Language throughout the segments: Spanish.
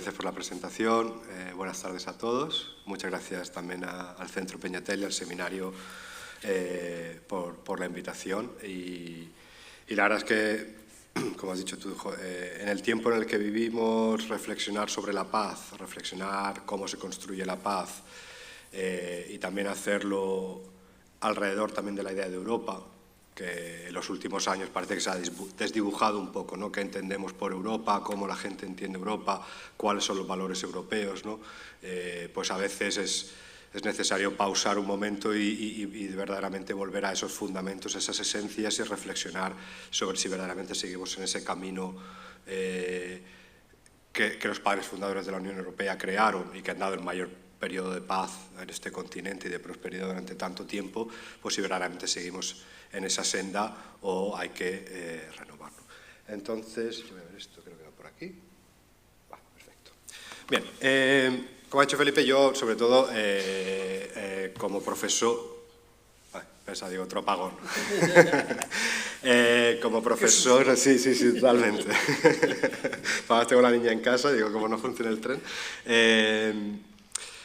gracias por la presentación. Buenas tardes a todos. Muchas gracias también al Centro Peñatelli, al seminario, por la invitación. Y la verdad es que, como has dicho tú, en el tiempo en el que vivimos, reflexionar sobre la paz, reflexionar cómo se construye la paz y también hacerlo alrededor también de la idea de Europa, que en los últimos años parece que se ha desdibujado un poco, ¿no? ¿Qué entendemos por Europa? ¿Cómo la gente entiende Europa? ¿Cuáles son los valores europeos? ¿No? Pues a veces es necesario pausar un momento y verdaderamente volver a esos fundamentos, esas esencias y reflexionar sobre si verdaderamente seguimos en ese camino que los padres fundadores de la Unión Europea crearon y que han dado el mayor periodo de paz en este continente y de prosperidad durante tanto tiempo, pues si verdaderamente seguimos en esa senda o hay que renovarlo. Entonces, yo voy a ver esto, creo que va por aquí. Va, perfecto. Bien, como ha dicho Felipe, yo sobre todo como profesor... digo, otro apagón. Como profesor, sí, totalmente. Además tengo la niña en casa, digo, como no funciona el tren.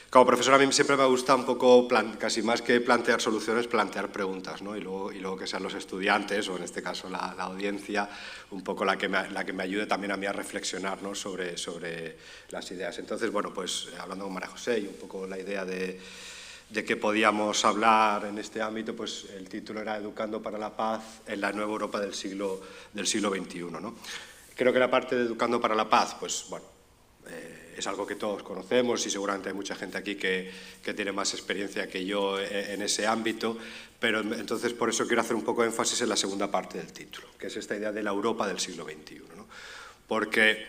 Como profesor a mí siempre me gusta un poco, casi más que plantear soluciones, plantear preguntas, ¿no? y luego que sean los estudiantes, o en este caso la audiencia, un poco la que me ayude también a mí a reflexionar, ¿no? sobre las ideas. Entonces, bueno, pues hablando con María José y un poco la idea de qué podíamos hablar en este ámbito, pues el título era Educando para la Paz en la nueva Europa del siglo XXI, ¿no? Creo que la parte de Educando para la Paz, pues bueno, es algo que todos conocemos y seguramente hay mucha gente aquí que tiene más experiencia que yo en ese ámbito, pero entonces por eso quiero hacer un poco de énfasis en la segunda parte del título, que es esta idea de la Europa del siglo XXI, ¿no? Porque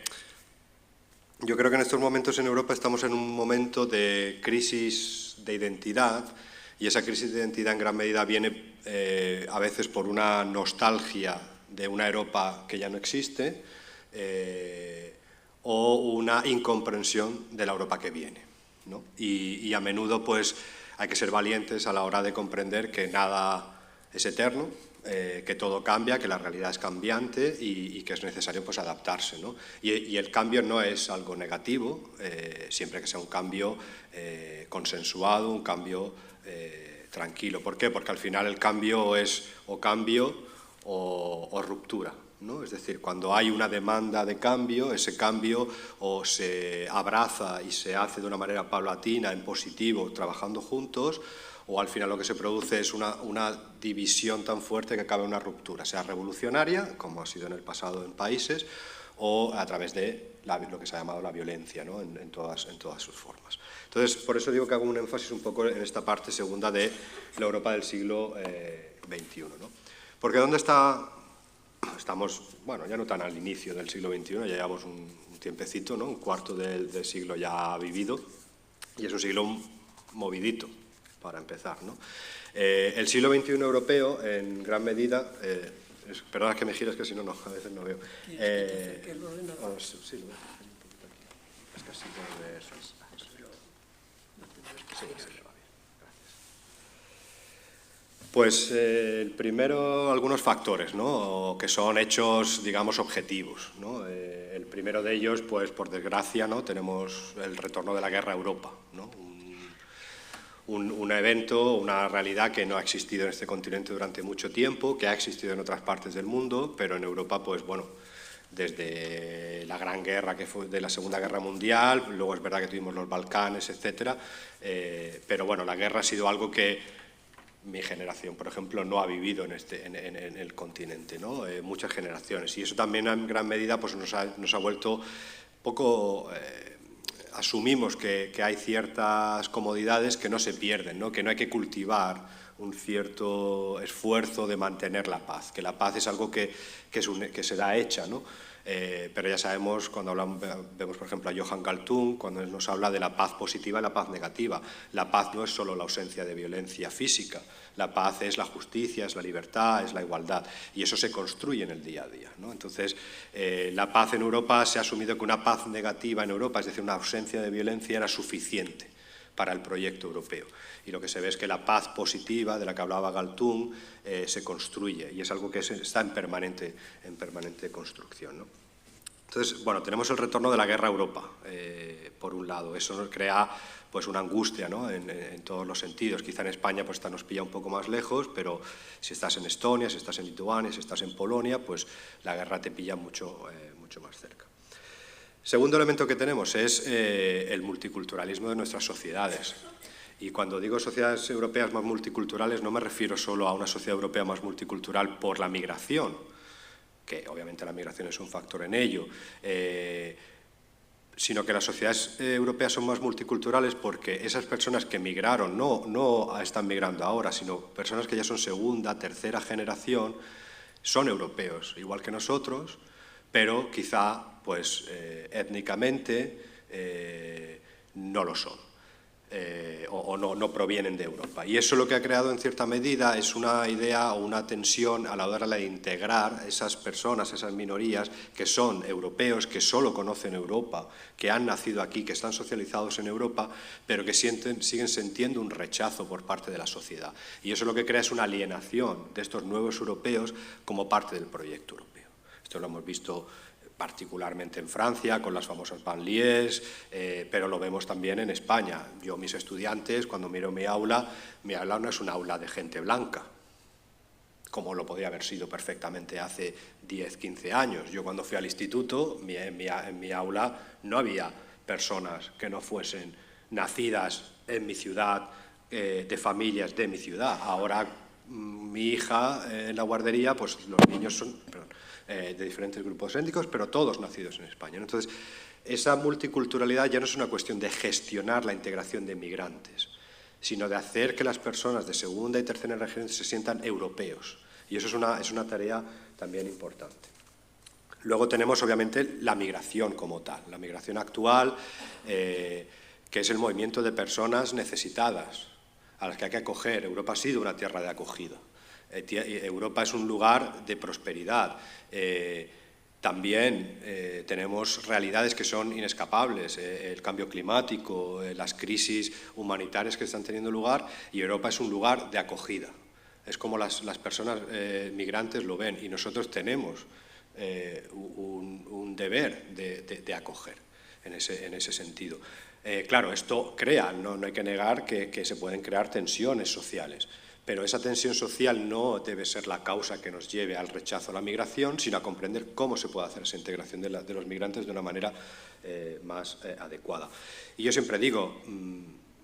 yo creo que en estos momentos en Europa estamos en un momento de crisis de identidad y esa crisis de identidad en gran medida viene a veces por una nostalgia de una Europa que ya no existe o una incomprensión de la Europa que viene, ¿no? Y a menudo pues hay que ser valientes a la hora de comprender que nada es eterno, que todo cambia, que la realidad es cambiante y que es necesario pues adaptarse, ¿no? Y el cambio no es algo negativo, siempre que sea un cambio consensuado, un cambio tranquilo. ¿Por qué? Porque al final el cambio es o cambio o ruptura, ¿no? Es decir, cuando hay una demanda de cambio, ese cambio o se abraza y se hace de una manera paulatina, en positivo, trabajando juntos, o al final lo que se produce es una división tan fuerte que acaba en una ruptura, sea revolucionaria, como ha sido en el pasado en países, o a través de lo que se ha llamado la violencia, ¿no? en todas sus formas. Entonces, por eso digo que hago un énfasis un poco en esta parte segunda de la Europa del siglo XXI, ¿no? Porque ¿dónde está? Estamos, bueno, ya no tan al inicio del siglo XXI, ya llevamos un tiempecito, ¿no? Un cuarto del siglo ya vivido, y es un siglo movidito, para empezar, ¿no? El siglo XXI europeo, en gran medida, perdona que me gires, que si no, a veces no veo. Sí, lo voy a hacer un poquito aquí. Es que así puedo ver. Sí, se le va bien. Gracias. Pues el primero, algunos factores, ¿no? Que son hechos, digamos, objetivos, ¿no? El primero de ellos, pues por desgracia, ¿no? Tenemos el retorno de la guerra a Europa, ¿no? Un evento, una realidad que no ha existido en este continente durante mucho tiempo, que ha existido en otras partes del mundo, pero en Europa, pues bueno, desde la Gran Guerra, que fue de la Segunda Guerra Mundial, luego es verdad que tuvimos los Balcanes, etcétera, pero bueno, la guerra ha sido algo que mi generación, por ejemplo, no ha vivido en el continente, ¿no? Muchas generaciones, y eso también en gran medida pues, nos ha vuelto poco... asumimos que hay ciertas comodidades que no se pierden, ¿no? Que no hay que cultivar un cierto esfuerzo de mantener la paz, que la paz es algo que se da hecha, ¿no? Pero ya sabemos, cuando vemos por ejemplo a Johan Galtung, cuando nos habla de la paz positiva y la paz negativa. La paz no es solo la ausencia de violencia física, la paz es la justicia, es la libertad, es la igualdad, y eso se construye en el día a día, ¿no? Entonces, la paz en Europa se ha asumido que una paz negativa en Europa, es decir, una ausencia de violencia, era suficiente para el proyecto europeo. Y lo que se ve es que la paz positiva, de la que hablaba Galtung, se construye, y es algo que está en permanente construcción, ¿no? Entonces, bueno, tenemos el retorno de la guerra a Europa, por un lado. Eso nos crea pues una angustia, ¿no? en todos los sentidos. Quizá en España pues, nos pilla un poco más lejos, pero si estás en Estonia, si estás en Lituania, si estás en Polonia, pues la guerra te pilla mucho más cerca. Segundo elemento que tenemos es el multiculturalismo de nuestras sociedades. Y cuando digo sociedades europeas más multiculturales no me refiero solo a una sociedad europea más multicultural por la migración, que obviamente la migración es un factor en ello, sino que las sociedades europeas son más multiculturales porque esas personas que migraron, no están migrando ahora, sino personas que ya son segunda, tercera generación, son europeos, igual que nosotros, pero quizá pues, étnicamente no lo son. O no provienen de Europa. Y eso lo que ha creado en cierta medida es una idea o una tensión a la hora de integrar esas personas, esas minorías que son europeos, que solo conocen Europa, que han nacido aquí, que están socializados en Europa, pero que siguen sintiendo un rechazo por parte de la sociedad. Y eso lo que crea es una alienación de estos nuevos europeos como parte del proyecto europeo. Esto lo hemos visto particularmente en Francia, con las famosas banlieues, pero lo vemos también en España. Yo, mis estudiantes, cuando miro mi aula no es un aula de gente blanca, como lo podría haber sido perfectamente hace 10, 15 años. Yo cuando fui al instituto, en mi aula no había personas que no fuesen nacidas en mi ciudad, de familias de mi ciudad. Ahora, mi hija en la guardería, pues los niños son de diferentes grupos étnicos, pero todos nacidos en España. Entonces, esa multiculturalidad ya no es una cuestión de gestionar la integración de migrantes, sino de hacer que las personas de segunda y tercera generación se sientan europeos. Y eso es una tarea también importante. Luego tenemos, obviamente, la migración como tal, la migración actual, que es el movimiento de personas necesitadas, a las que hay que acoger. Europa ha sido una tierra de acogida. Europa es un lugar de prosperidad. También tenemos realidades que son inescapables, el cambio climático, las crisis humanitarias que están teniendo lugar, y Europa es un lugar de acogida. Es como las personas migrantes lo ven, y nosotros tenemos un deber de acoger en ese sentido. Claro, esto crea, no hay que negar que se pueden crear tensiones sociales, pero esa tensión social no debe ser la causa que nos lleve al rechazo a la migración, sino a comprender cómo se puede hacer esa integración de los migrantes de una manera más adecuada. Y yo siempre digo,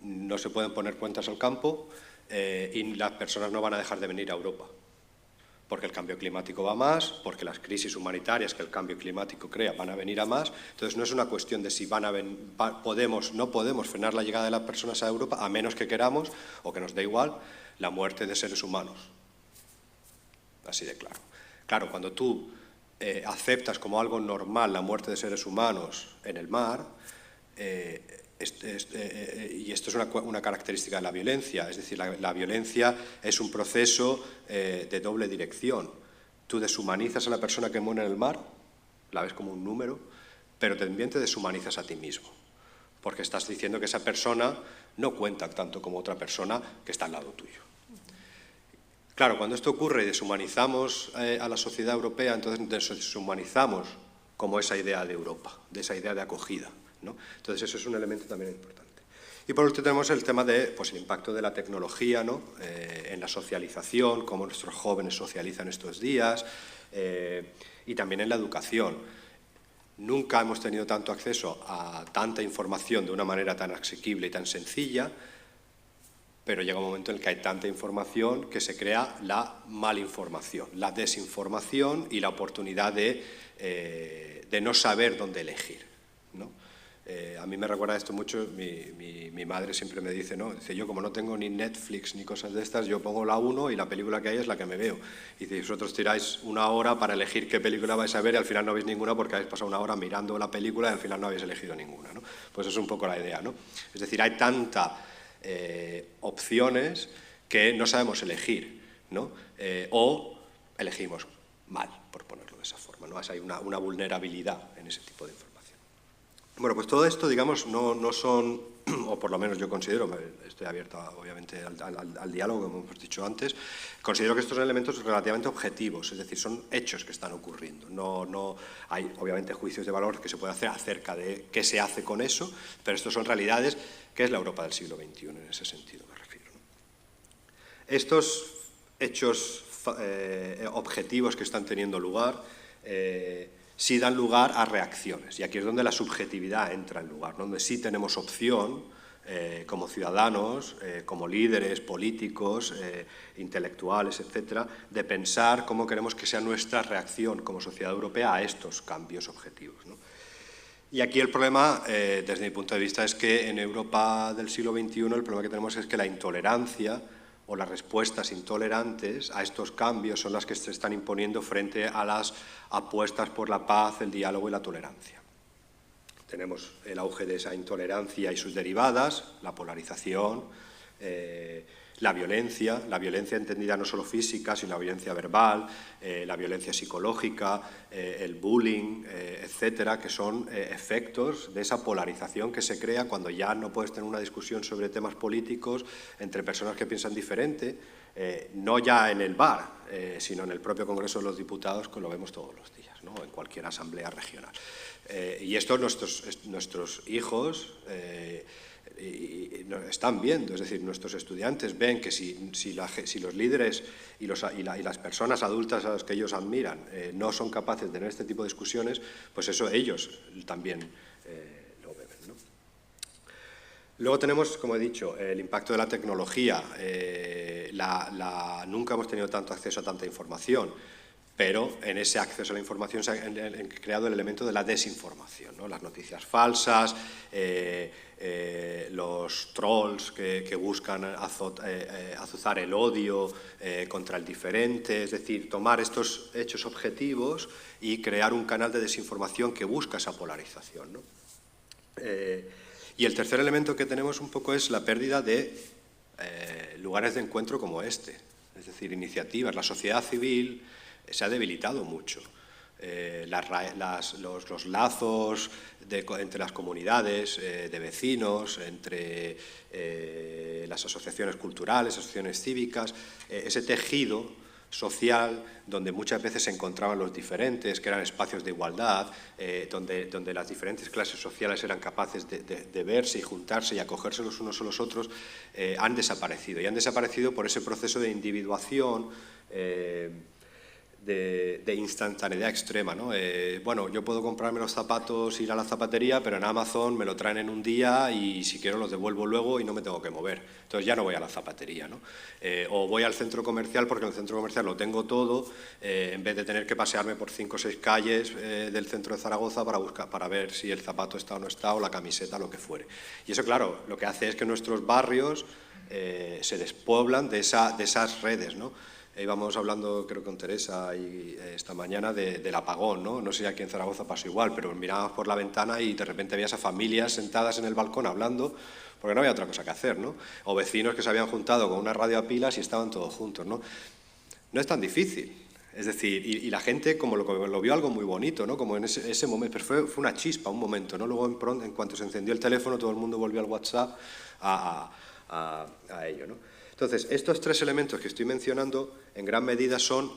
no se pueden poner puertas al campo y las personas no van a dejar de venir a Europa, porque el cambio climático va más, porque las crisis humanitarias que el cambio climático crea van a venir a más. Entonces no es una cuestión de si no podemos frenar la llegada de las personas a Europa, a menos que queramos, o que nos dé igual, la muerte de seres humanos. Así de claro. Claro, cuando tú aceptas como algo normal la muerte de seres humanos en el mar, y esto es una característica de la violencia, es decir, la violencia es un proceso de doble dirección. Tú deshumanizas a la persona que muere en el mar, la ves como un número, pero también te deshumanizas a ti mismo, porque estás diciendo que esa persona no cuenta tanto como otra persona que está al lado tuyo. Claro, cuando esto ocurre y deshumanizamos a la sociedad europea, entonces deshumanizamos como esa idea de Europa, de esa idea de acogida, ¿no? Entonces eso es un elemento también importante. Y por último tenemos el tema de el impacto de la tecnología, ¿no? En la socialización, cómo nuestros jóvenes socializan estos días, y también en la educación. Nunca hemos tenido tanto acceso a tanta información de una manera tan asequible y tan sencilla, pero llega un momento en el que hay tanta información que se crea la malinformación, la desinformación y la oportunidad de no saber dónde elegir, ¿no? A mí me recuerda esto mucho, mi madre siempre me dice, ¿no? Dice, yo como no tengo ni Netflix ni cosas de estas, yo pongo la 1 y la película que hay es la que me veo. Y dice, vosotros tiráis una hora para elegir qué película vais a ver y al final no veis ninguna porque habéis pasado una hora mirando la película y al final no habéis elegido ninguna, ¿no? Pues es un poco la idea, ¿no? Es decir, hay tanta opciones que no sabemos elegir, ¿no? O elegimos mal, por ponerlo de esa forma, ¿no? Hay una vulnerabilidad en ese tipo de información. Bueno, pues todo esto, digamos, no son, o por lo menos yo considero, estoy abierto obviamente al diálogo, como hemos dicho antes, considero que estos son elementos relativamente objetivos, es decir, son hechos que están ocurriendo. No hay, obviamente, juicios de valor que se puede hacer acerca de qué se hace con eso, pero estos son realidades, que es la Europa del siglo XXI, en ese sentido me refiero, ¿no? Estos hechos objetivos que están teniendo lugar sí dan lugar a reacciones, y aquí es donde la subjetividad entra en lugar, ¿no? Donde sí tenemos opción como ciudadanos, como líderes políticos, intelectuales, etcétera, de pensar cómo queremos que sea nuestra reacción como sociedad europea a estos cambios objetivos, ¿no? Y aquí el problema, desde mi punto de vista, es que en Europa del siglo XXI el problema que tenemos es que la intolerancia o las respuestas intolerantes a estos cambios son las que se están imponiendo frente a las apuestas por la paz, el diálogo y la tolerancia. Tenemos el auge de esa intolerancia y sus derivadas, la polarización, la violencia entendida no solo física, sino la violencia verbal, la violencia psicológica, el bullying, etcétera, que son efectos de esa polarización que se crea cuando ya no puedes tener una discusión sobre temas políticos entre personas que piensan diferente, no ya en el bar, sino en el propio Congreso de los Diputados, que lo vemos todos los días, ¿no? En cualquier asamblea regional. Y esto nuestros hijos están viendo, es decir, nuestros estudiantes ven que si los líderes y las personas adultas a las que ellos admiran no son capaces de tener este tipo de discusiones, pues eso ellos también lo beben, ¿no? Luego tenemos, como he dicho, el impacto de la tecnología. Nunca hemos tenido tanto acceso a tanta información, pero en ese acceso a la información se ha creado el elemento de la desinformación, ¿no? Las noticias falsas, los trolls que buscan azuzar el odio contra el diferente, es decir, tomar estos hechos objetivos y crear un canal de desinformación que busca esa polarización, ¿no? Y el tercer elemento que tenemos un poco es la pérdida de lugares de encuentro como este, es decir, iniciativas. La sociedad civil se ha debilitado mucho. Los lazos entre las comunidades de vecinos, entre las asociaciones culturales, asociaciones cívicas, ese tejido social donde muchas veces se encontraban los diferentes, que eran espacios de igualdad, donde las diferentes clases sociales eran capaces de verse y juntarse y acogerse los unos a los otros, han desaparecido. Y han desaparecido por ese proceso de individuación, de instantaneidad extrema, ¿no? Bueno, yo puedo comprarme los zapatos, ir a la zapatería, pero en Amazon me lo traen en un día y si quiero los devuelvo luego y no me tengo que mover. Entonces ya no voy a la zapatería, ¿no? O voy al centro comercial porque en el centro comercial lo tengo todo, en vez de tener que pasearme por 5 o 6 calles del centro de Zaragoza para ver si el zapato está o no está, o la camiseta, lo que fuere. Y eso, claro, lo que hace es que nuestros barrios se despueblan de esas redes, ¿no? Íbamos hablando, creo, con Teresa esta mañana del apagón, ¿no? No sé si aquí en Zaragoza pasó igual, pero mirábamos por la ventana y de repente veías a familias sentadas en el balcón hablando porque no había otra cosa que hacer, ¿no? O vecinos que se habían juntado con una radio a pilas y estaban todos juntos, ¿no? No es tan difícil. Es decir, y la gente como lo vio algo muy bonito, ¿no? Como en ese momento, pero fue una chispa, un momento, ¿no? Luego, en cuanto se encendió el teléfono, todo el mundo volvió al WhatsApp a ello, ¿no? Entonces, estos tres elementos que estoy mencionando, en gran medida son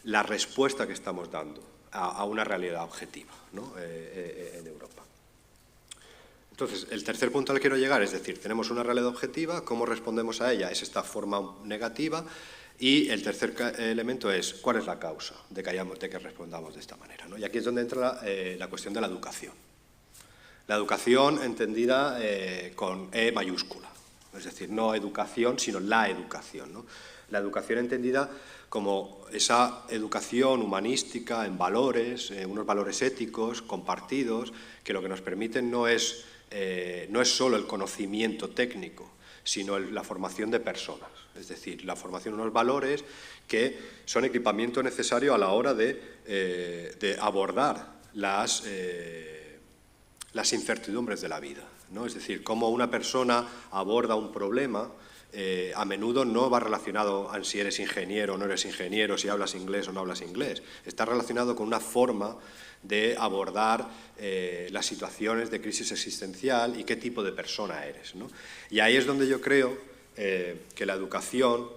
la respuesta que estamos dando a una realidad objetiva, ¿no? En Europa. Entonces, el tercer punto al que quiero llegar es decir, tenemos una realidad objetiva, ¿cómo respondemos a ella? Es esta forma negativa. Y el tercer elemento es, ¿cuál es la causa de que respondamos de esta manera, ¿no? Y aquí es donde entra la cuestión de la educación. La educación entendida con E mayúscula. Es decir, no educación, sino la educación, ¿no? La educación entendida como esa educación humanística en valores, unos valores éticos compartidos, que lo que nos permiten no es solo el conocimiento técnico, sino la formación de personas. Es decir, la formación de unos valores que son equipamiento necesario a la hora de abordar las incertidumbres de la vida, ¿no? Es decir, cómo una persona aborda un problema a menudo no va relacionado a si eres ingeniero o no eres ingeniero, si hablas inglés o no hablas inglés. Está relacionado con una forma de abordar las situaciones de crisis existencial y qué tipo de persona eres, ¿no? Y ahí es donde yo creo que la educación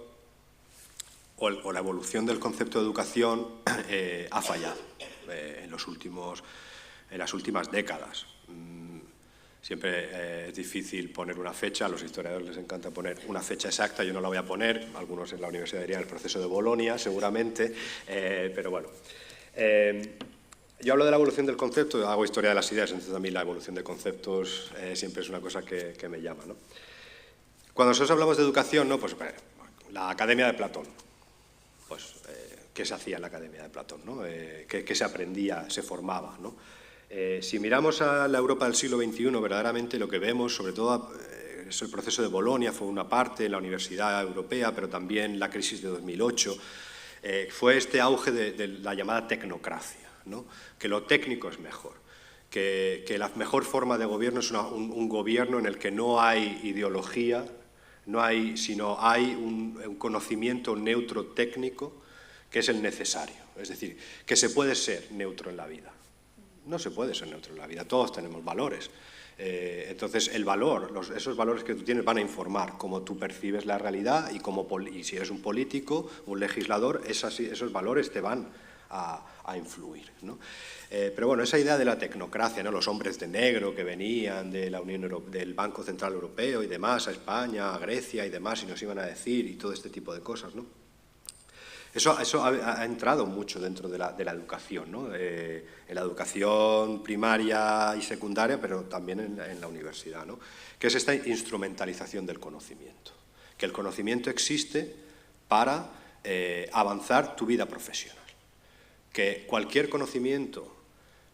o la evolución del concepto de educación ha fallado en las últimas décadas. Siempre es difícil poner una fecha, a los historiadores les encanta poner una fecha exacta, yo no la voy a poner, algunos en la universidad dirían el proceso de Bolonia, seguramente, pero bueno. Yo hablo de la evolución del concepto, hago historia de las ideas, entonces a mí la evolución de conceptos siempre es una cosa que me llama, ¿no? Cuando nosotros hablamos de educación, ¿no? Pues la Academia de Platón, pues ¿qué se hacía en la Academia de Platón, ¿no? ¿Qué se aprendía, se formaba, ¿no? Si miramos a la Europa del siglo XXI, verdaderamente lo que vemos, sobre todo, es el proceso de Bolonia, fue una parte, la Universidad Europea, pero también la crisis de 2008, fue este auge de la llamada tecnocracia, ¿no? Que lo técnico es mejor, que la mejor forma de gobierno es un gobierno en el que no hay ideología, sino hay un conocimiento neutro técnico que es el necesario, es decir, que se puede ser neutro en la vida. No se puede ser neutro en la vida, todos tenemos valores. Entonces, el valor, esos valores que tú tienes van a informar cómo tú percibes la realidad y si eres un político, un legislador, esos valores te van a influir, ¿no? Pero bueno, esa idea de la tecnocracia, ¿no? Los hombres de negro que venían de la del Banco Central Europeo y demás, a España, a Grecia y demás, y nos iban a decir, y todo este tipo de cosas, ¿no? Eso ha entrado mucho dentro de la educación, ¿no? En la educación primaria y secundaria, pero también en la universidad, ¿no? Que es esta instrumentalización del conocimiento. Que el conocimiento existe para avanzar tu vida profesional. Que cualquier conocimiento,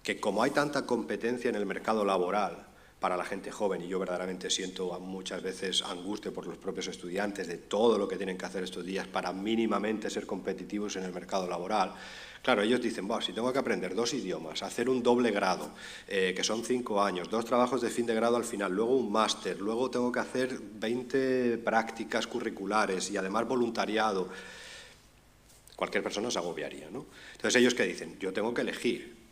que como hay tanta competencia en el mercado laboral para la gente joven, y yo verdaderamente siento muchas veces angustia por los propios estudiantes de todo lo que tienen que hacer estos días para mínimamente ser competitivos en el mercado laboral. Claro, ellos dicen, si tengo que aprender 2 idiomas, hacer un doble grado, que son 5 años, 2 trabajos de fin de grado al final, luego un máster, luego tengo que hacer 20 prácticas curriculares y además voluntariado, cualquier persona se agobiaría, ¿no? Entonces, ¿ellos qué dicen? Yo tengo que elegir.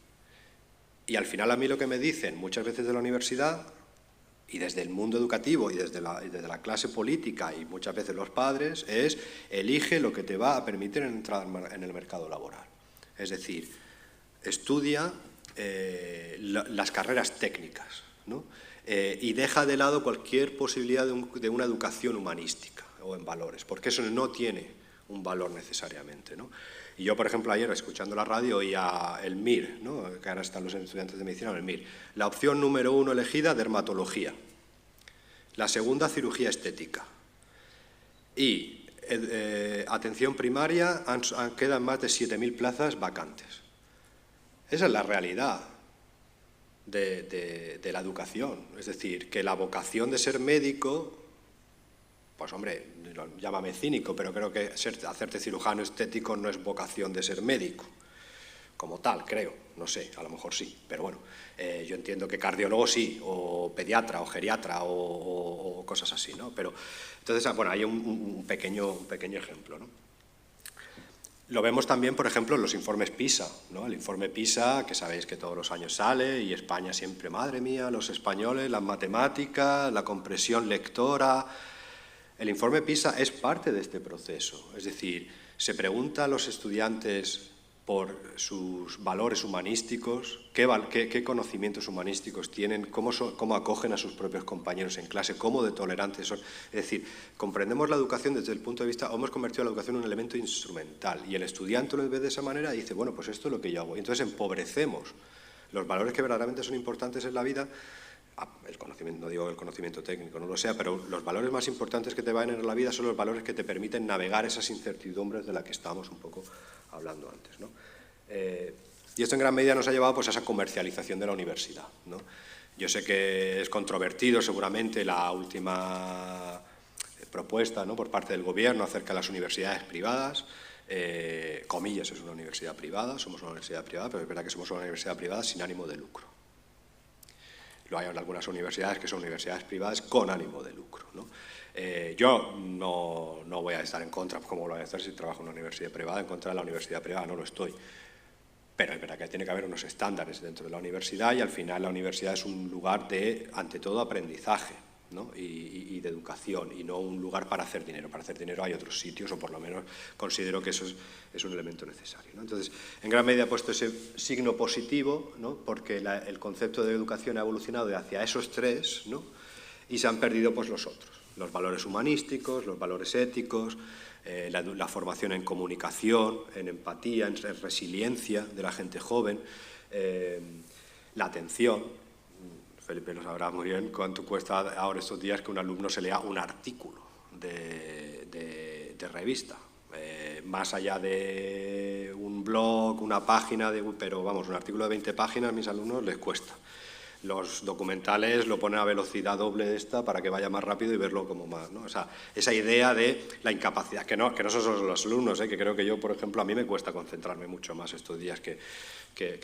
Y al final a mí lo que me dicen muchas veces de la universidad y desde el mundo educativo y desde la clase política y muchas veces los padres es elige lo que te va a permitir entrar en el mercado laboral. Es decir, estudia las carreras técnicas, ¿no? Y deja de lado cualquier posibilidad de una educación humanística o en valores, porque eso no tiene un valor necesariamente, ¿no? Y yo, por ejemplo, ayer, escuchando la radio, oía el MIR, ¿no? Que ahora están los estudiantes de medicina en el MIR. La opción número 1 elegida, dermatología. La segunda, cirugía estética. Y atención primaria, quedan más de 7.000 plazas vacantes. Esa es la realidad de la educación. Es decir, que la vocación de ser médico, pues hombre, llámame cínico, pero creo que hacerte cirujano estético no es vocación de ser médico, como tal, creo, no sé, a lo mejor sí, pero bueno, yo entiendo que cardiólogo sí, o pediatra, o geriatra, o cosas así, ¿no? Pero, entonces, bueno, hay un pequeño ejemplo, ¿no? Lo vemos también, por ejemplo, en los informes PISA, ¿no? El informe PISA, que sabéis que todos los años sale, y España siempre, madre mía, los españoles, las matemáticas, la compresión lectora. El informe PISA es parte de este proceso, es decir, se pregunta a los estudiantes por sus valores humanísticos, qué conocimientos humanísticos tienen, cómo acogen a sus propios compañeros en clase, cómo de tolerantes son. Es decir, comprendemos la educación desde el punto de vista, o hemos convertido la educación en un elemento instrumental, y el estudiante lo ve de esa manera y dice, bueno, pues esto es lo que yo hago. Y entonces empobrecemos los valores que verdaderamente son importantes en la vida. El conocimiento, no digo el conocimiento técnico, no lo sea, pero los valores más importantes que te van en la vida son los valores que te permiten navegar esas incertidumbres de las que estábamos un poco hablando antes, ¿no? Y esto en gran medida nos ha llevado pues, a esa comercialización de la universidad, ¿no? Yo sé que es controvertido seguramente la última propuesta, ¿no? Por parte del gobierno acerca de las universidades privadas. Comillas, es una universidad privada, somos una universidad privada, pero es verdad que somos una universidad privada sin ánimo de lucro. Lo hay en algunas universidades que son universidades privadas con ánimo de lucro, ¿no? Yo no voy a estar en contra, como lo voy a hacer si trabajo en una universidad privada, en contra de la universidad privada, no lo estoy. Pero es verdad que tiene que haber unos estándares dentro de la universidad y al final la universidad es un lugar de, ante todo, aprendizaje, ¿no? y de educación, y no un lugar para hacer dinero. Para hacer dinero hay otros sitios, o por lo menos considero que eso es un elemento necesario, ¿no? Entonces, en gran medida he puesto ese signo positivo, ¿no? Porque el concepto de educación ha evolucionado hacia esos tres, ¿no? Y se han perdido pues los otros, los valores humanísticos, los valores éticos, la formación en comunicación, en empatía, en resiliencia de la gente joven, la atención. Felipe lo sabrá muy bien cuánto cuesta ahora estos días que un alumno se lea un artículo de revista, más allá de un blog, una página, pero vamos, un artículo de 20 páginas a mis alumnos les cuesta. Los documentales lo ponen a velocidad doble de esta para que vaya más rápido y verlo como más, ¿no? O sea, esa idea de la incapacidad, que no son solo los alumnos, que creo que yo, por ejemplo, a mí me cuesta concentrarme mucho más estos días que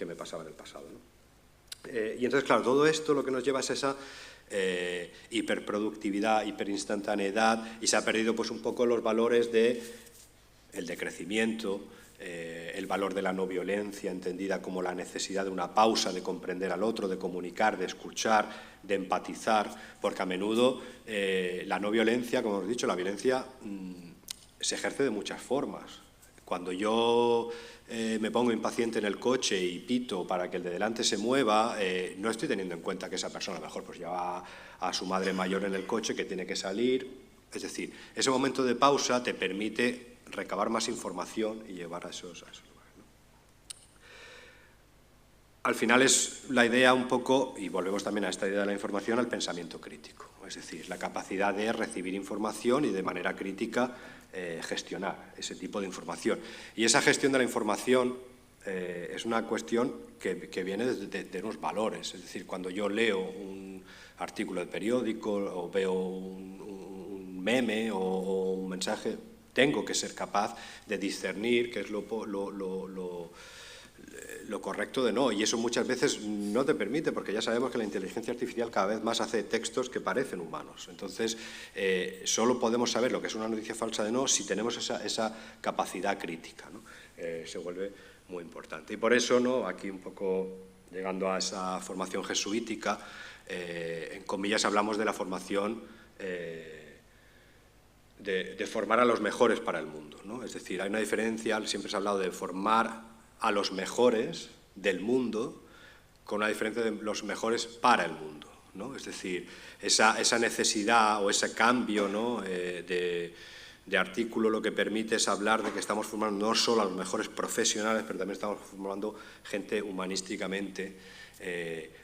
me pasaba en el pasado, ¿no? Y entonces, claro, todo esto lo que nos lleva es esa hiperproductividad, hiperinstantaneidad, y se ha perdido pues un poco los valores de el decrecimiento, el valor de la no violencia, entendida como la necesidad de una pausa, de comprender al otro, de comunicar, de escuchar, de empatizar, porque a menudo la no violencia, como hemos dicho, la violencia se ejerce de muchas formas. Cuando yo me pongo impaciente en el coche y pito para que el de delante se mueva, no estoy teniendo en cuenta que esa persona a lo mejor pues lleva a su madre mayor en el coche que tiene que salir. Es decir, ese momento de pausa te permite recabar más información y llevar a esos lugares, ¿no? Al final es la idea un poco, y volvemos también a esta idea de la información, al pensamiento crítico. Es decir, la capacidad de recibir información y de manera crítica gestionar ese tipo de información. Y esa gestión de la información es una cuestión que viene de unos valores. Es decir, cuando yo leo un artículo de periódico o veo un meme o un mensaje, tengo que ser capaz de discernir qué es lo correcto de no, y eso muchas veces no te permite, porque ya sabemos que la inteligencia artificial cada vez más hace textos que parecen humanos. Entonces, solo podemos saber lo que es una noticia falsa de no si tenemos esa capacidad crítica, ¿no? Se vuelve muy importante. Y por eso, ¿no?, aquí un poco llegando a esa formación jesuítica, en comillas hablamos de la formación de formar a los mejores para el mundo, ¿no? Es decir, hay una diferencia, siempre se ha hablado de formar a los mejores del mundo con una diferencia de los mejores para el mundo, ¿no? Es decir, esa necesidad o ese cambio, ¿no?, de artículo lo que permite es hablar de que estamos formando no solo a los mejores profesionales, pero también estamos formando gente humanísticamente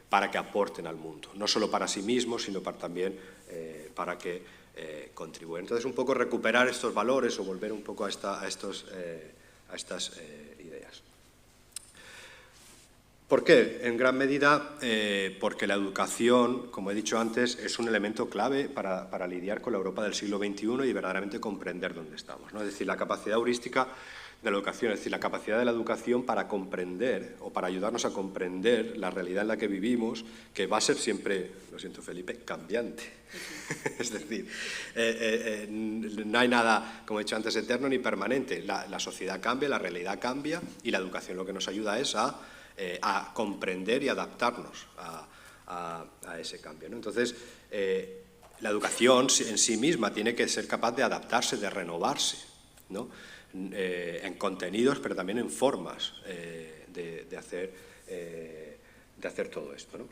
para que aporten al mundo, no solo para sí mismos, sino también para que contribuyan. Entonces, un poco recuperar estos valores o volver un poco a estas ideas. ¿Por qué? En gran medida porque la educación, como he dicho antes, es un elemento clave para lidiar con la Europa del siglo XXI y verdaderamente comprender dónde estamos, ¿no? Es decir, la capacidad heurística de la educación, es decir, la capacidad de la educación para comprender o para ayudarnos a comprender la realidad en la que vivimos, que va a ser siempre, lo siento Felipe, cambiante. Es decir, no hay nada, como he dicho antes, eterno ni permanente. La sociedad cambia, la realidad cambia y la educación lo que nos ayuda es a comprender y adaptarnos a ese cambio, ¿no? Entonces, la educación en sí misma tiene que ser capaz de adaptarse, de renovarse, ¿no?, en contenidos, pero también en formas de hacer todo esto, ¿no?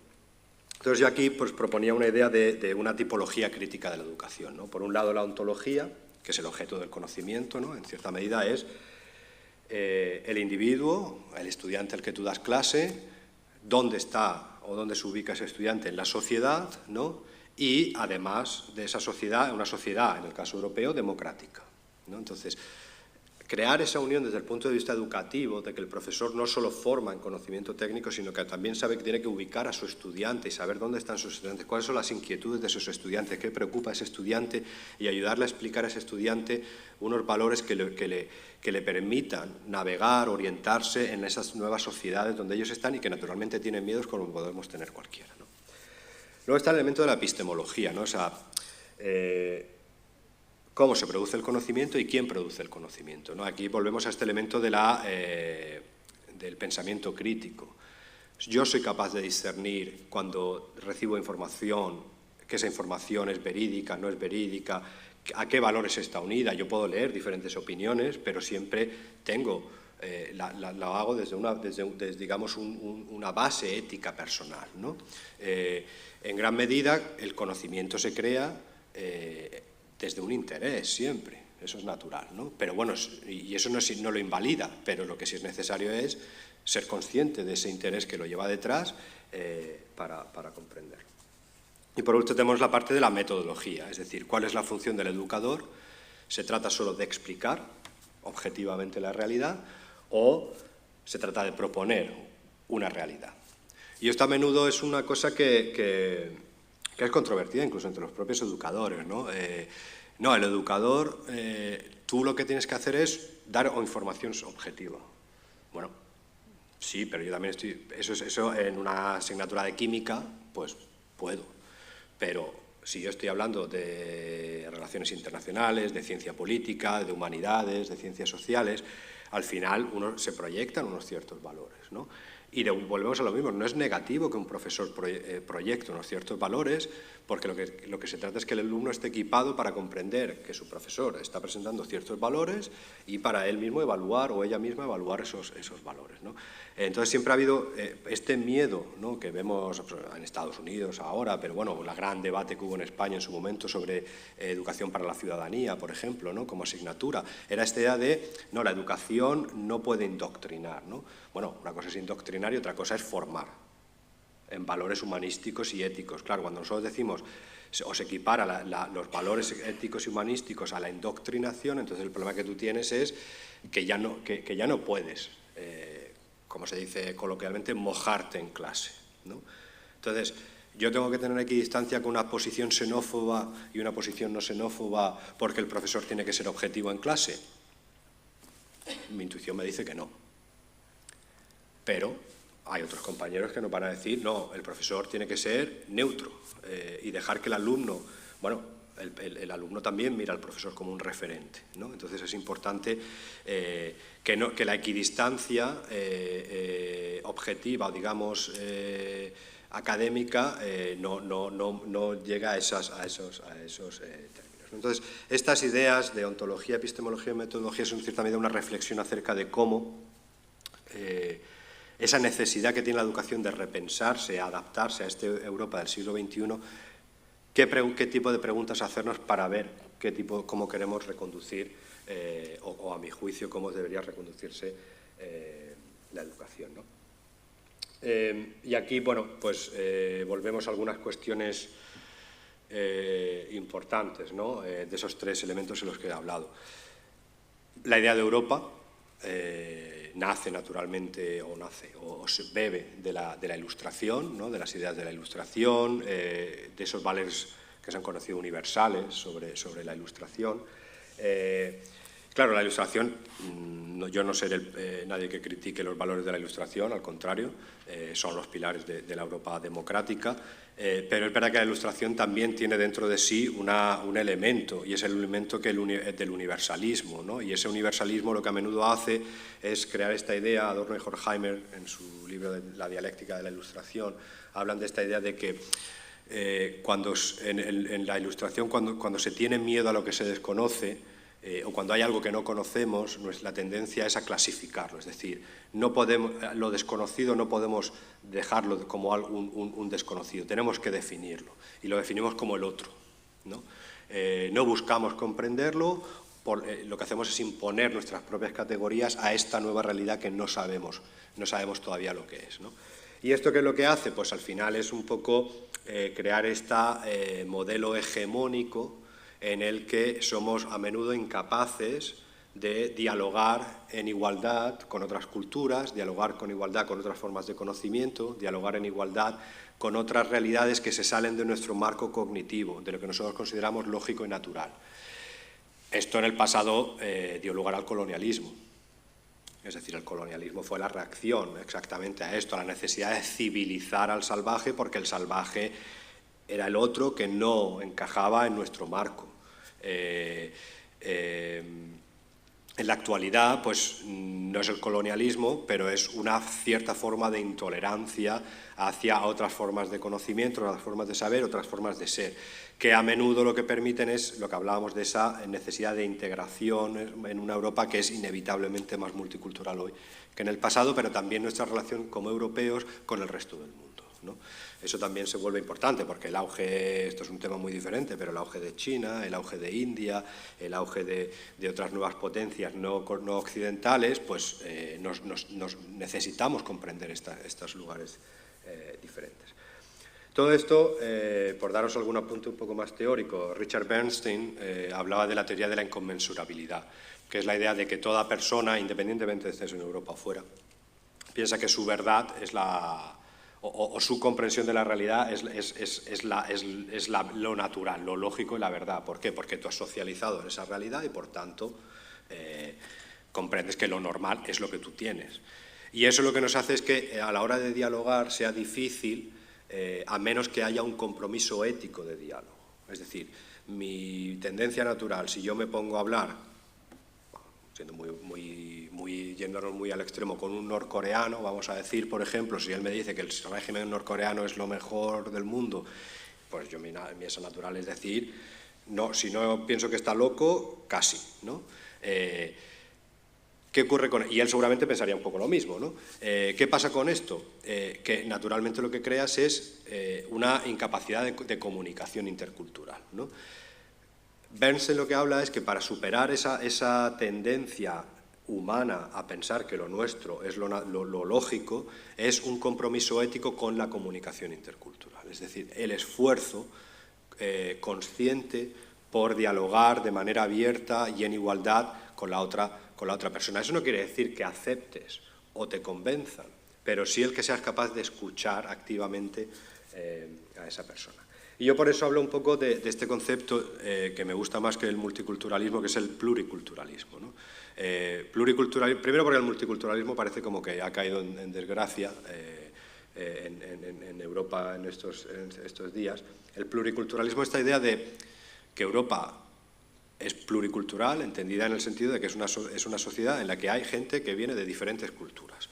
Entonces yo aquí pues proponía una idea de una tipología crítica de la educación, ¿no? Por un lado la ontología, que es el objeto del conocimiento, ¿no?, en cierta medida es el individuo, el estudiante al que tú das clase, dónde está o dónde se ubica ese estudiante en la sociedad, ¿no?, y además de esa sociedad, una sociedad, en el caso europeo, democrática, ¿no? Entonces, crear esa unión desde el punto de vista educativo, de que el profesor no solo forma en conocimiento técnico, sino que también sabe que tiene que ubicar a su estudiante y saber dónde están sus estudiantes, cuáles son las inquietudes de sus estudiantes, qué preocupa a ese estudiante, y ayudarle a explicar a ese estudiante unos valores que le permitan navegar, orientarse en esas nuevas sociedades donde ellos están y que naturalmente tienen miedos como podemos tener cualquiera, ¿no? Luego está el elemento de la epistemología, ¿no? O sea, cómo se produce el conocimiento y quién produce el conocimiento, ¿no? Aquí volvemos a este elemento de del pensamiento crítico. Yo soy capaz de discernir cuando recibo información, que esa información es verídica, no es verídica, a qué valores está unida. Yo puedo leer diferentes opiniones, pero siempre tengo, lo hago desde digamos, una base ética personal, ¿no? En gran medida, el conocimiento se crea desde un interés siempre, eso es natural, ¿no? Pero bueno, y eso no lo invalida, pero lo que sí es necesario es ser consciente de ese interés que lo lleva detrás para comprenderlo. Y por último tenemos la parte de la metodología, es decir, cuál es la función del educador. ¿Se trata solo de explicar objetivamente la realidad o se trata de proponer una realidad? Y esto a menudo es una cosa que es controvertida incluso entre los propios educadores, ¿no? No, el educador, tú lo que tienes que hacer es dar información objetiva. Bueno, sí, pero yo también eso en una asignatura de química, pues puedo. Pero si yo estoy hablando de relaciones internacionales, de ciencia política, de humanidades, de ciencias sociales, al final uno se proyectan unos ciertos valores, ¿no? Y volvemos a lo mismo, no es negativo que un profesor proyecte unos ciertos valores, porque lo que se trata es que el alumno esté equipado para comprender que su profesor está presentando ciertos valores y para él mismo evaluar o ella misma evaluar esos valores, ¿no? Entonces siempre ha habido este miedo, ¿no?, que vemos en Estados Unidos ahora, pero bueno, la gran debate que hubo en España en su momento sobre educación para la ciudadanía, por ejemplo, ¿no?, como asignatura, era esta idea de, no, la educación no puede indoctrinar, ¿no? Bueno, una cosa es indoctrinar y otra cosa es formar en valores humanísticos y éticos. Claro, cuando nosotros decimos o se equipara los valores éticos y humanísticos a la indoctrinación, entonces el problema que tú tienes es que ya no puedes, como se dice coloquialmente, mojarte en clase, ¿no? Entonces, yo tengo que tener equidistancia con una posición xenófoba y una posición no xenófoba porque el profesor tiene que ser objetivo en clase. Mi intuición me dice que no. Pero hay otros compañeros que nos van a decir, no, el profesor tiene que ser neutro y dejar que el alumno, bueno, el alumno también mira al profesor como un referente, ¿no? Entonces es importante que la equidistancia objetiva, digamos, académica, no llega a esos términos. Entonces, estas ideas de ontología, epistemología y metodología son en cierta medida una reflexión acerca de cómo esa necesidad que tiene la educación de repensarse, adaptarse a esta Europa del siglo XXI, qué tipo de preguntas hacernos para ver cómo queremos reconducir, o a mi juicio, cómo debería reconducirse la educación, ¿no? Y aquí, bueno, pues volvemos a algunas cuestiones importantes, ¿no?, de esos tres elementos en los que he hablado. La idea de Europa nace naturalmente, o se bebe de la Ilustración, ¿no?, de las ideas de la Ilustración, de esos valores que se han conocido universales sobre la Ilustración. Claro, la Ilustración, yo no seré nadie que critique los valores de la Ilustración, al contrario, son los pilares de la Europa democrática, pero es verdad que la Ilustración también tiene dentro de sí un elemento, y es el elemento del universalismo, ¿no? Y ese universalismo lo que a menudo hace es crear esta idea. Adorno y Horkheimer, en su libro de La dialéctica de la Ilustración, hablan de esta idea de que en la Ilustración, cuando se tiene miedo a lo que se desconoce, o cuando hay algo que no conocemos, la tendencia es a clasificarlo, es decir, lo desconocido no podemos dejarlo como un desconocido, tenemos que definirlo, y lo definimos como el otro, ¿no? No buscamos comprenderlo, lo que hacemos es imponer nuestras propias categorías a esta nueva realidad que no sabemos todavía lo que es, ¿no? ¿Y esto qué es lo que hace? Pues al final es un poco crear este modelo hegemónico en el que somos a menudo incapaces de dialogar en igualdad con otras culturas, dialogar con igualdad con otras formas de conocimiento, dialogar en igualdad con otras realidades que se salen de nuestro marco cognitivo, de lo que nosotros consideramos lógico y natural. Esto en el pasado dio lugar al colonialismo. Es decir, el colonialismo fue la reacción exactamente a esto, a la necesidad de civilizar al salvaje, porque el salvaje era el otro que no encajaba en nuestro marco. En la actualidad, pues no es el colonialismo, pero es una cierta forma de intolerancia hacia otras formas de conocimiento, otras formas de saber, otras formas de ser, que a menudo lo que permiten es lo que hablábamos de esa necesidad de integración en una Europa que es inevitablemente más multicultural hoy que en el pasado, pero también nuestra relación como europeos con el resto del mundo, ¿no? Eso también se vuelve importante porque el auge, esto es un tema muy diferente, pero el auge de China, el auge de India, el auge de otras nuevas potencias no occidentales, pues nos necesitamos comprender estos lugares diferentes. Todo esto, por daros algún apunte un poco más teórico, Richard Bernstein hablaba de la teoría de la inconmensurabilidad, que es la idea de que toda persona, independientemente de estés en Europa o fuera, piensa que su verdad es o su comprensión de la realidad es lo natural, lo lógico y la verdad. ¿Por qué? Porque tú has socializado en esa realidad y, por tanto, comprendes que lo normal es lo que tú tienes. Y eso lo que nos hace es que a la hora de dialogar sea difícil, a menos que haya un compromiso ético de diálogo. Es decir, mi tendencia natural, si yo me pongo a hablar, siendo yéndonos muy al extremo, con un norcoreano, vamos a decir, por ejemplo, si él me dice que el régimen norcoreano es lo mejor del mundo, pues yo mi esa natural es decir, no, si no pienso que está loco, casi, ¿no? ¿Qué ocurre con él? Y él seguramente pensaría un poco lo mismo, ¿no? ¿Qué pasa con esto? Que naturalmente lo que creas es una incapacidad de comunicación intercultural, ¿no? Bernstein lo que habla es que para superar esa tendencia humana a pensar que lo nuestro es lo lógico, es un compromiso ético con la comunicación intercultural. Es decir, el esfuerzo consciente por dialogar de manera abierta y en igualdad con la otra persona. Eso no quiere decir que aceptes o te convenzan, pero sí el que seas capaz de escuchar activamente a esa persona. Y yo por eso hablo un poco de este concepto que me gusta más que el multiculturalismo, que es el pluriculturalismo, ¿no? Primero porque el multiculturalismo parece como que ha caído en desgracia en Europa en estos días. El pluriculturalismo es esta idea de que Europa es pluricultural, entendida en el sentido de que es una sociedad en la que hay gente que viene de diferentes culturas.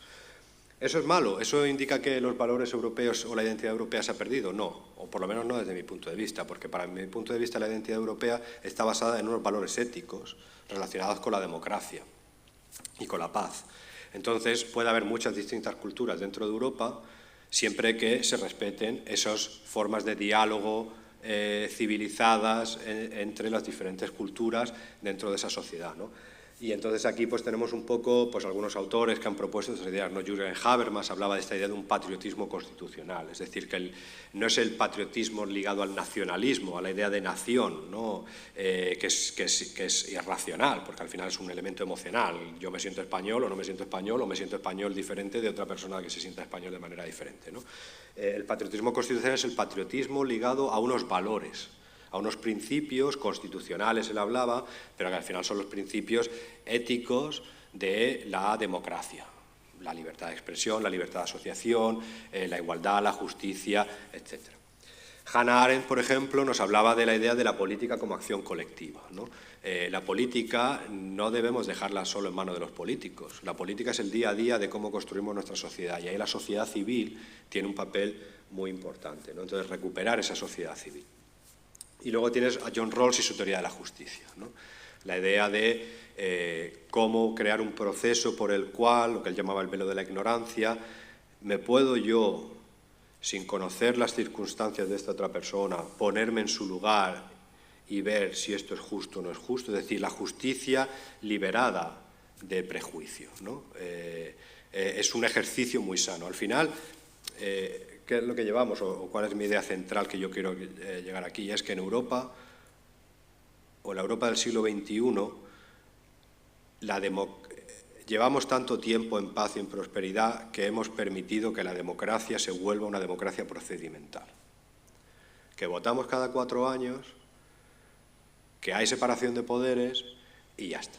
¿Eso es malo? ¿Eso indica que los valores europeos o la identidad europea se ha perdido? No, o por lo menos no desde mi punto de vista, porque para mi punto de vista la identidad europea está basada en unos valores éticos relacionados con la democracia y con la paz. Entonces puede haber muchas distintas culturas dentro de Europa siempre que se respeten esas formas de diálogo civilizadas entre las diferentes culturas dentro de esa sociedad, ¿no? Y entonces aquí pues tenemos un poco pues algunos autores que han propuesto estas ideas, ¿no? Jürgen Habermas hablaba de esta idea de un patriotismo constitucional, es decir, que no es el patriotismo ligado al nacionalismo, a la idea de nación, ¿no? que es irracional, porque al final es un elemento emocional. Yo me siento español o no me siento español, o me siento español diferente de otra persona que se sienta español de manera diferente, ¿no? El patriotismo constitucional es el patriotismo ligado a unos valores, a unos principios constitucionales, él hablaba, pero que al final son los principios éticos de la democracia. La libertad de expresión, la libertad de asociación, la igualdad, la justicia, etc. Hannah Arendt, por ejemplo, nos hablaba de la idea de la política como acción colectiva, ¿no? La política no debemos dejarla solo en manos de los políticos. La política es el día a día de cómo construimos nuestra sociedad, y ahí la sociedad civil tiene un papel muy importante, ¿no? Entonces, recuperar esa sociedad civil. Y luego tienes a John Rawls y su teoría de la justicia, ¿no? La idea de cómo crear un proceso por el cual, lo que él llamaba el velo de la ignorancia, me puedo yo, sin conocer las circunstancias de esta otra persona, ponerme en su lugar y ver si esto es justo o no es justo. Es decir, la justicia liberada de prejuicios, ¿no? Es un ejercicio muy sano. Al final, ¿qué es lo que llevamos o cuál es mi idea central que yo quiero llegar aquí? Y es que en Europa, o la Europa del siglo XXI, llevamos tanto tiempo en paz y en prosperidad que hemos permitido que la democracia se vuelva una democracia procedimental. Que votamos cada 4 años, que hay separación de poderes y ya está.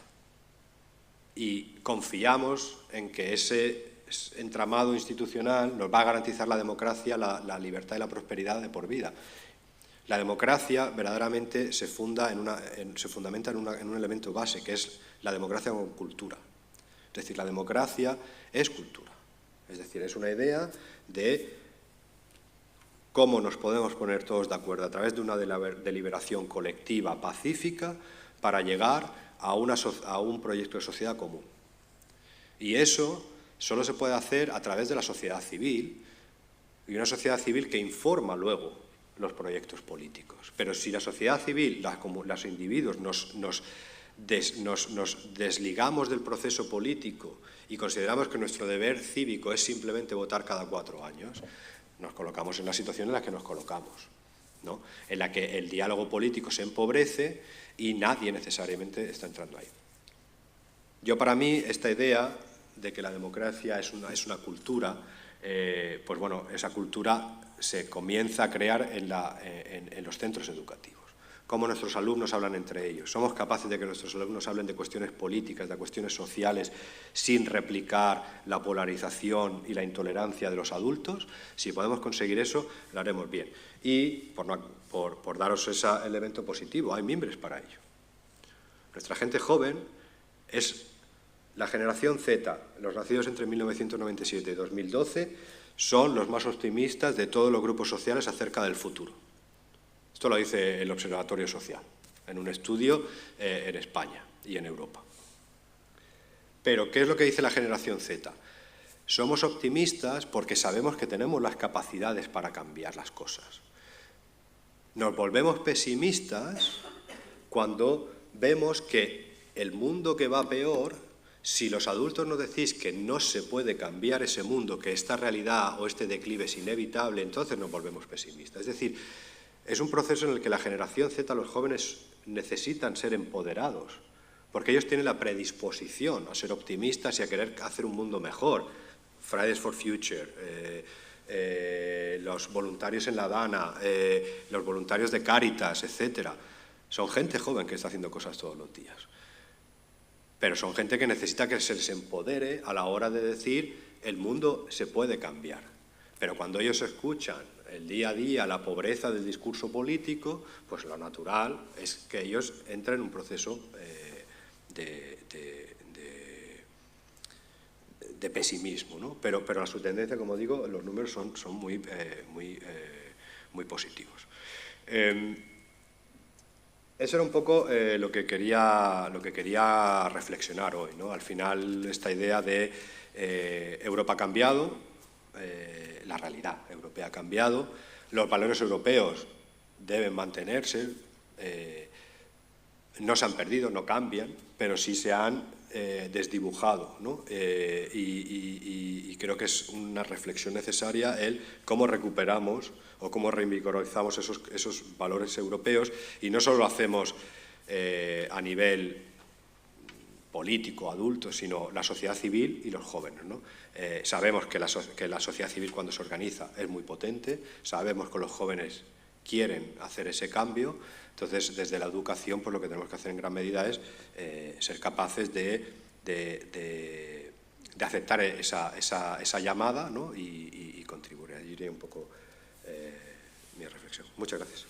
Y confiamos en que ese entramado institucional nos va a garantizar la democracia, la libertad y la prosperidad de por vida. La democracia verdaderamente se fundamenta en un elemento base, que es la democracia como cultura. Es decir, la democracia es cultura. Es decir, es una idea de cómo nos podemos poner todos de acuerdo a través de una deliberación colectiva, pacífica, para llegar a un proyecto de sociedad común. Y eso solo se puede hacer a través de la sociedad civil, y una sociedad civil que informa luego los proyectos políticos. Pero si la sociedad civil, los individuos, nos desligamos del proceso político y consideramos que nuestro deber cívico es simplemente votar cada 4 años, nos colocamos en la situación en la que nos colocamos, ¿no? En la que el diálogo político se empobrece y nadie necesariamente está entrando ahí. Para mí, esta idea de que la democracia es una cultura, pues bueno, esa cultura se comienza a crear en los centros educativos. Cómo nuestros alumnos hablan entre ellos. Somos capaces de que nuestros alumnos hablen de cuestiones políticas, de cuestiones sociales, sin replicar la polarización y la intolerancia de los adultos. Si podemos conseguir eso, lo haremos bien. Y, por daros ese elemento positivo, hay mimbres para ello. Nuestra gente joven es la generación Z, los nacidos entre 1997 y 2012, son los más optimistas de todos los grupos sociales acerca del futuro. Esto lo dice el Observatorio Social, en un estudio en España y en Europa. Pero, ¿qué es lo que dice la generación Z? Somos optimistas porque sabemos que tenemos las capacidades para cambiar las cosas. Nos volvemos pesimistas cuando vemos que el mundo que va peor, si los adultos nos decís que no se puede cambiar ese mundo, que esta realidad o este declive es inevitable, entonces nos volvemos pesimistas. Es decir, es un proceso en el que la generación Z, los jóvenes, necesitan ser empoderados, porque ellos tienen la predisposición a ser optimistas y a querer hacer un mundo mejor. Fridays for Future, los voluntarios en la Dana, los voluntarios de Cáritas, etcétera. Son gente joven que está haciendo cosas todos los días. Pero son gente que necesita que se les empodere a la hora de decir el mundo se puede cambiar. Pero cuando ellos escuchan el día a día, la pobreza del discurso político, pues lo natural es que ellos entren en un proceso de pesimismo, ¿no? Pero su tendencia, como digo, los números son muy positivos. Eso era un poco lo que quería reflexionar hoy, ¿no? Al final, esta idea de Europa ha cambiado, la realidad europea ha cambiado, los valores europeos deben mantenerse, no se han perdido, no cambian, pero sí se han desdibujado, ¿no? Y creo que es una reflexión necesaria el cómo recuperamos o cómo reinvigorizamos esos valores europeos, y no solo lo hacemos a nivel político, adulto, sino la sociedad civil y los jóvenes, ¿no? Sabemos que la sociedad civil, cuando se organiza, es muy potente, sabemos que los jóvenes quieren hacer ese cambio. Entonces, desde la educación, pues lo que tenemos que hacer en gran medida es ser capaces de aceptar esa llamada, ¿no? y contribuir. Allí iría un poco mi reflexión. Muchas gracias.